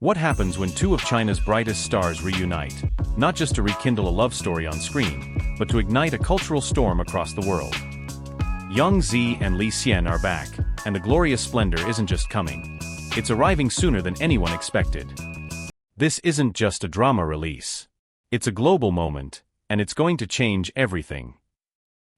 What happens when two of China's brightest stars reunite, not just to rekindle a love story on screen, but to ignite a cultural storm across the world? Zi and Li Xian are back, and the Glorious Splendor isn't just coming. It's arriving sooner than anyone expected. This isn't just a drama release. It's a global moment, and it's going to change everything.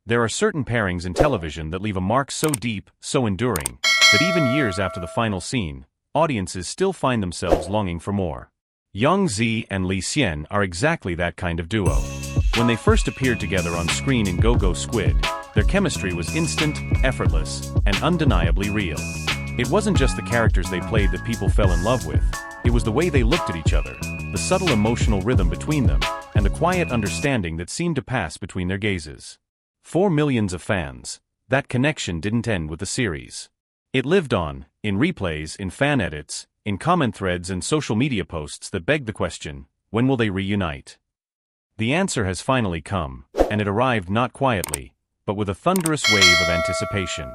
There are certain pairings in television that leave a mark so deep, so enduring, that even years after the final scene, audiences still find themselves longing for more. Zi and Li Xian are exactly that kind of duo. When they first appeared together on screen in Go Go Squid, their chemistry was instant, effortless, and undeniably real. It wasn't just the characters they played that people fell in love with, it was the way they looked at each other, the subtle emotional rhythm between them, and the quiet understanding that seemed to pass between their gazes. For millions of fans, that connection didn't end with the series. It lived on, in replays, in fan edits, in comment threads and social media posts that begged the question, when will they reunite? The answer has finally come, and it arrived not quietly, but with a thunderous wave of anticipation.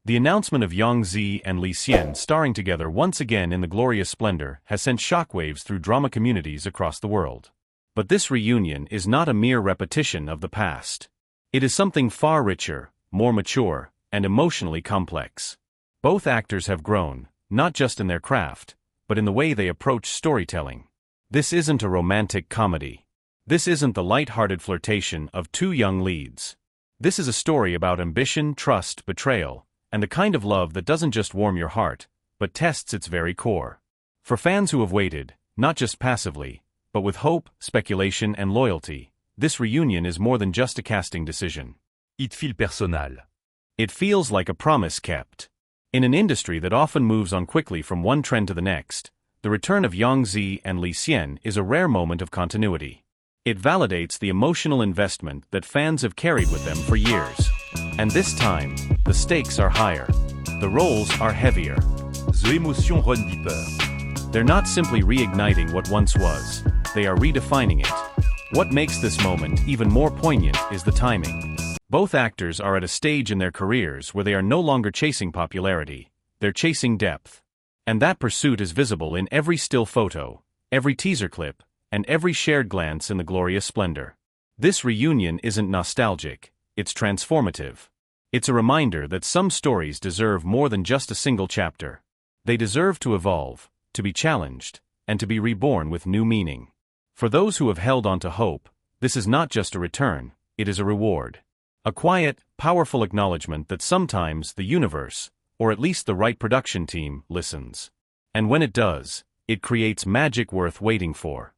The announcement of Zi and Li Xian starring together once again in the Glorious Splendor has sent shockwaves through drama communities across the world. But this reunion is not a mere repetition of the past. It is something far richer, more mature, and emotionally complex. Both actors have grown, not just in their craft, but in the way they approach storytelling. This isn't a romantic comedy. This isn't the light-hearted flirtation of two young leads. This is a story about ambition, trust, betrayal, and the kind of love that doesn't just warm your heart, but tests its very core. For fans who have waited, not just passively, but with hope, speculation, and loyalty, this reunion is more than just a casting decision. It feels personal. It feels like a promise kept. In an industry that often moves on quickly from one trend to the next, the return of Zi and Li Xian is a rare moment of continuity. It validates the emotional investment that fans have carried with them for years. And this time, the stakes are higher. The roles are heavier. The emotions run deeper. They're not simply reigniting what once was, they are redefining it. What makes this moment even more poignant is the timing. Both actors are at a stage in their careers where they are no longer chasing popularity, they're chasing depth. And that pursuit is visible in every still photo, every teaser clip, and every shared glance in the Glorious Splendor. This reunion isn't nostalgic, it's transformative. It's a reminder that some stories deserve more than just a single chapter. They deserve to evolve, to be challenged, and to be reborn with new meaning. For those who have held on to hope, this is not just a return, it is a reward. A quiet, powerful acknowledgement that sometimes the universe, or at least the right production team, listens. And when it does, it creates magic worth waiting for.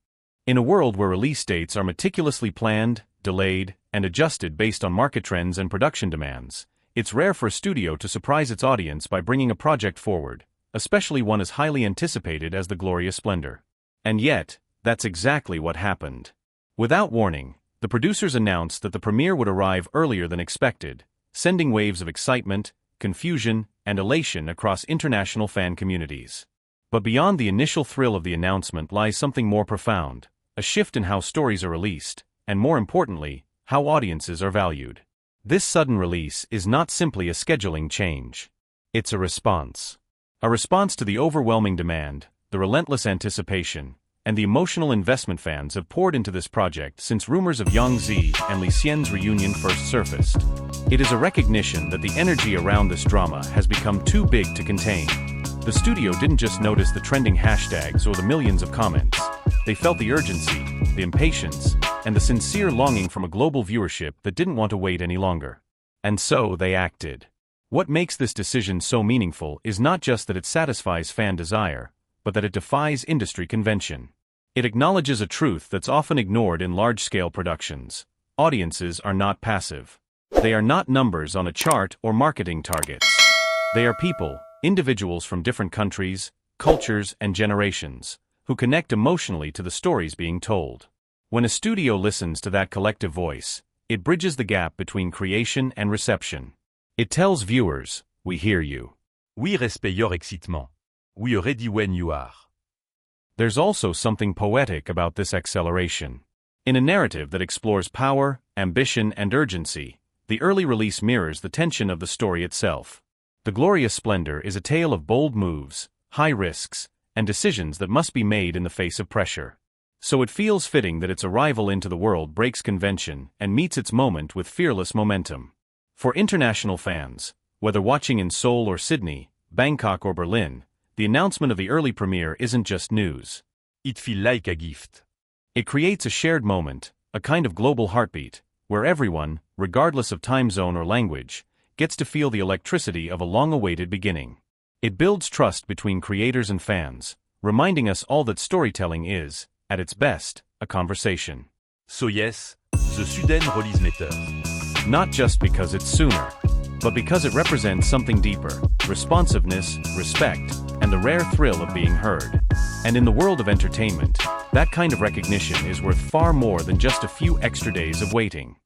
In a world where release dates are meticulously planned, delayed, and adjusted based on market trends and production demands, it's rare for a studio to surprise its audience by bringing a project forward, especially one as highly anticipated as the Glorious Splendor. And yet, that's exactly what happened. Without warning, the producers announced that the premiere would arrive earlier than expected, sending waves of excitement, confusion, and elation across international fan communities. But beyond the initial thrill of the announcement lies something more profound, a shift in how stories are released, and more importantly, how audiences are valued. This sudden release is not simply a scheduling change. It's a response. A response to the overwhelming demand, the relentless anticipation, and the emotional investment fans have poured into this project since rumors of Zi and Li Xian's reunion first surfaced. It is a recognition that the energy around this drama has become too big to contain. The studio didn't just notice the trending hashtags or the millions of comments. They felt the urgency, the impatience, and the sincere longing from a global viewership that didn't want to wait any longer. And so they acted. What makes this decision so meaningful is not just that it satisfies fan desire, but that it defies industry convention. It acknowledges a truth that's often ignored in large-scale productions. Audiences are not passive. They are not numbers on a chart or marketing targets. They are people, individuals from different countries, cultures, and generations, who connect emotionally to the stories being told. When a studio listens to that collective voice, it bridges the gap between creation and reception. It tells viewers, we hear you. We respect your excitement. We are ready when you are. There's also something poetic about this acceleration. In a narrative that explores power, ambition, and urgency, the early release mirrors the tension of the story itself. The Glorious Splendor is a tale of bold moves, high risks, and decisions that must be made in the face of pressure. So it feels fitting that its arrival into the world breaks convention and meets its moment with fearless momentum. For international fans, whether watching in Seoul or Sydney, Bangkok or Berlin, the announcement of the early premiere isn't just news. It feels like a gift. It creates a shared moment, a kind of global heartbeat, where everyone, regardless of time zone or language, gets to feel the electricity of a long-awaited beginning. It builds trust between creators and fans, reminding us all that storytelling is, at its best, a conversation. So yes, the sudden release matters. Not just because it's sooner, but because it represents something deeper: responsiveness, respect, and the rare thrill of being heard. And in the world of entertainment, that kind of recognition is worth far more than just a few extra days of waiting.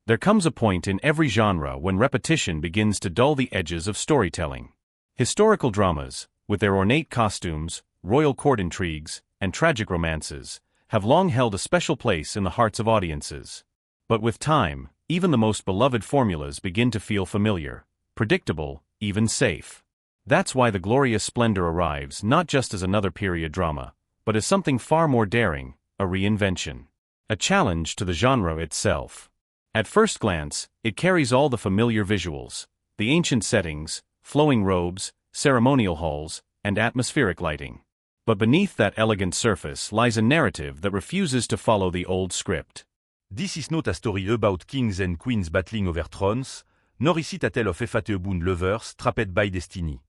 There comes a point in every genre when repetition begins to dull the edges of storytelling. Historical dramas, with their ornate costumes, royal court intrigues, and tragic romances, have long held a special place in the hearts of audiences. But with time, even the most beloved formulas begin to feel familiar, predictable, even safe. That's why The Glorious Splendor arrives not just as another period drama, but as something far more daring, a reinvention. A challenge to the genre itself. At first glance, it carries all the familiar visuals: the ancient settings, flowing robes, ceremonial halls, and atmospheric lighting. But beneath that elegant surface lies a narrative that refuses to follow the old script. This is not a story about kings and queens battling over thrones, nor is it a tale of infatuable lovers trapped by destiny.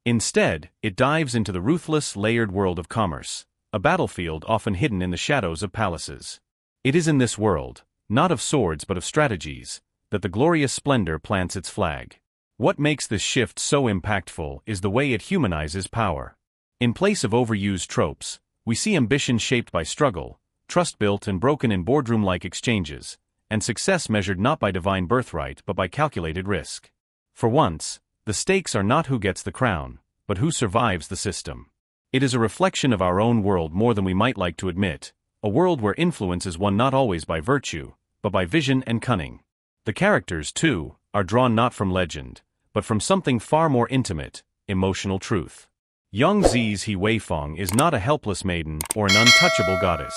Instead, it dives into the ruthless, layered world of commerce, a battlefield often hidden in the shadows of palaces. It is in this world, not of swords but of strategies, that the Glorious Splendor plants its flag. What makes this shift so impactful is the way it humanizes power. In place of overused tropes, we see ambition shaped by struggle, trust built and broken in boardroom-like exchanges, and success measured not by divine birthright but by calculated risk. For once, the stakes are not who gets the crown, but who survives the system. It is a reflection of our own world more than we might like to admit, a world where influence is won not always by virtue, but by vision and cunning. The characters, too, are drawn not from legend, but from something far more intimate: emotional truth. Young Zi's He Weifeng is not a helpless maiden or an untouchable goddess.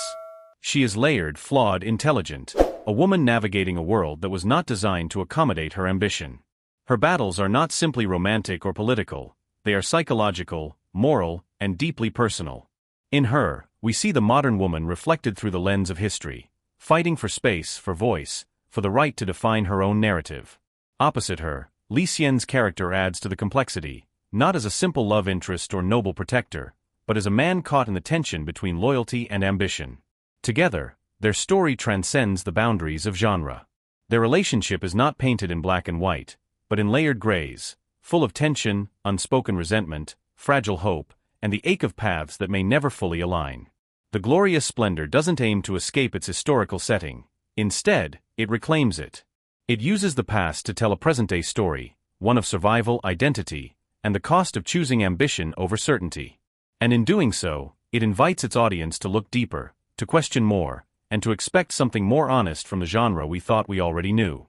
She is layered, flawed, intelligent, a woman navigating a world that was not designed to accommodate her ambition. Her battles are not simply romantic or political, they are psychological, moral, and deeply personal. In her, we see the modern woman reflected through the lens of history, fighting for space, for voice, for the right to define her own narrative. Opposite her, Li Xian's character adds to the complexity, not as a simple love interest or noble protector, but as a man caught in the tension between loyalty and ambition. Together, their story transcends the boundaries of genre. Their relationship is not painted in black and white, but in layered grays, full of tension, unspoken resentment, fragile hope, and the ache of paths that may never fully align. The Glorious Splendor doesn't aim to escape its historical setting. Instead, it reclaims it. It uses the past to tell a present-day story, one of survival, identity, and the cost of choosing ambition over certainty. And in doing so, it invites its audience to look deeper, to question more, and to expect something more honest from the genre we thought we already knew.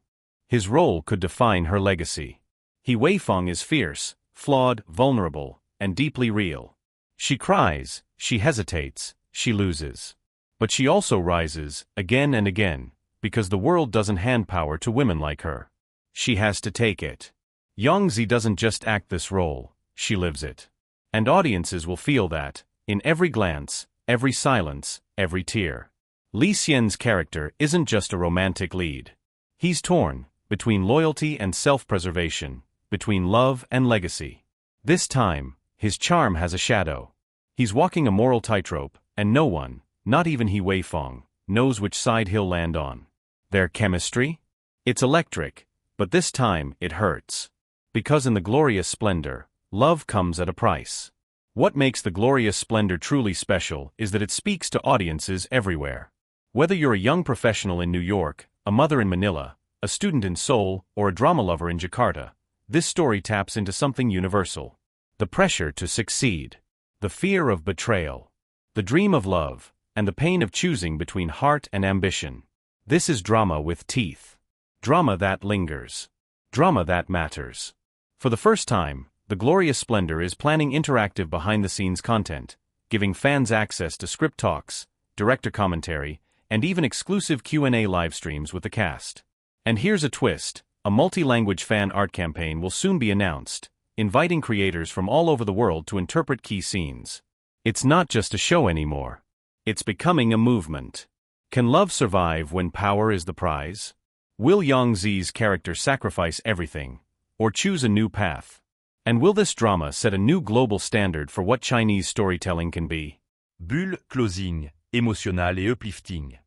His role could define her legacy. He Weifeng is fierce, flawed, vulnerable, and deeply real. She cries, she hesitates, she loses. But she also rises, again and again, because the world doesn't hand power to women like her. She has to take it. Yang Zi doesn't just act this role, she lives it. And audiences will feel that, in every glance, every silence, every tear. Li Xian's character isn't just a romantic lead. He's torn, between loyalty and self-preservation, between love and legacy. This time, his charm has a shadow. He's walking a moral tightrope, and no one, not even He Weifeng, knows which side he'll land on. Their chemistry? It's electric, but this time it hurts. Because in The Glorious Splendor, love comes at a price. What makes The Glorious Splendor truly special is that it speaks to audiences everywhere. Whether you're a young professional in New York, a mother in Manila, a student in Seoul, or a drama lover in Jakarta, this story taps into something universal. The pressure to succeed, the fear of betrayal, the dream of love, and the pain of choosing between heart and ambition. This is drama with teeth. Drama that lingers. Drama that matters. For the first time, The Glorious Splendor is planning interactive behind-the-scenes content, giving fans access to script talks, director commentary, and even exclusive Q&A live streams with the cast. And here's a twist, a multi-language fan art campaign will soon be announced, inviting creators from all over the world to interpret key scenes. It's not just a show anymore. It's becoming a movement. Can love survive when power is the prize? Will Yang Zi's character sacrifice everything, or choose a new path? And will this drama set a new global standard for what Chinese storytelling can be? Bulle, closing, émotionnel et uplifting.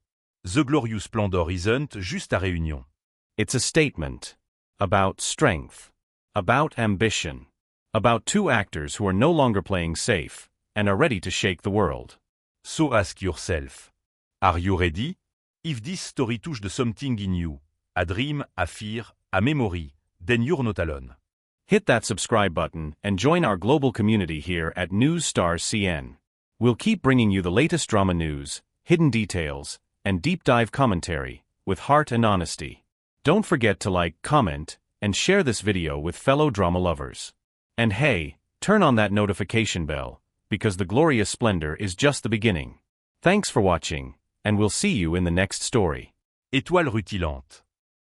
The Glorious Splendor isn't juste à réunion. It's a statement. About strength. About ambition. About two actors who are no longer playing safe, and are ready to shake the world. So ask yourself, are you ready? If this story touched something in you, a dream, a fear, a memory, then you're not alone. Hit that subscribe button and join our global community here at News Star CN. We'll keep bringing you the latest drama news, hidden details, and deep dive commentary, with heart and honesty. Don't forget to like, comment, and share this video with fellow drama lovers. And hey, turn on that notification bell, because the Glorious Splendor is just the beginning. Thanks for watching, and we'll see you in the next story. Étoile rutilante.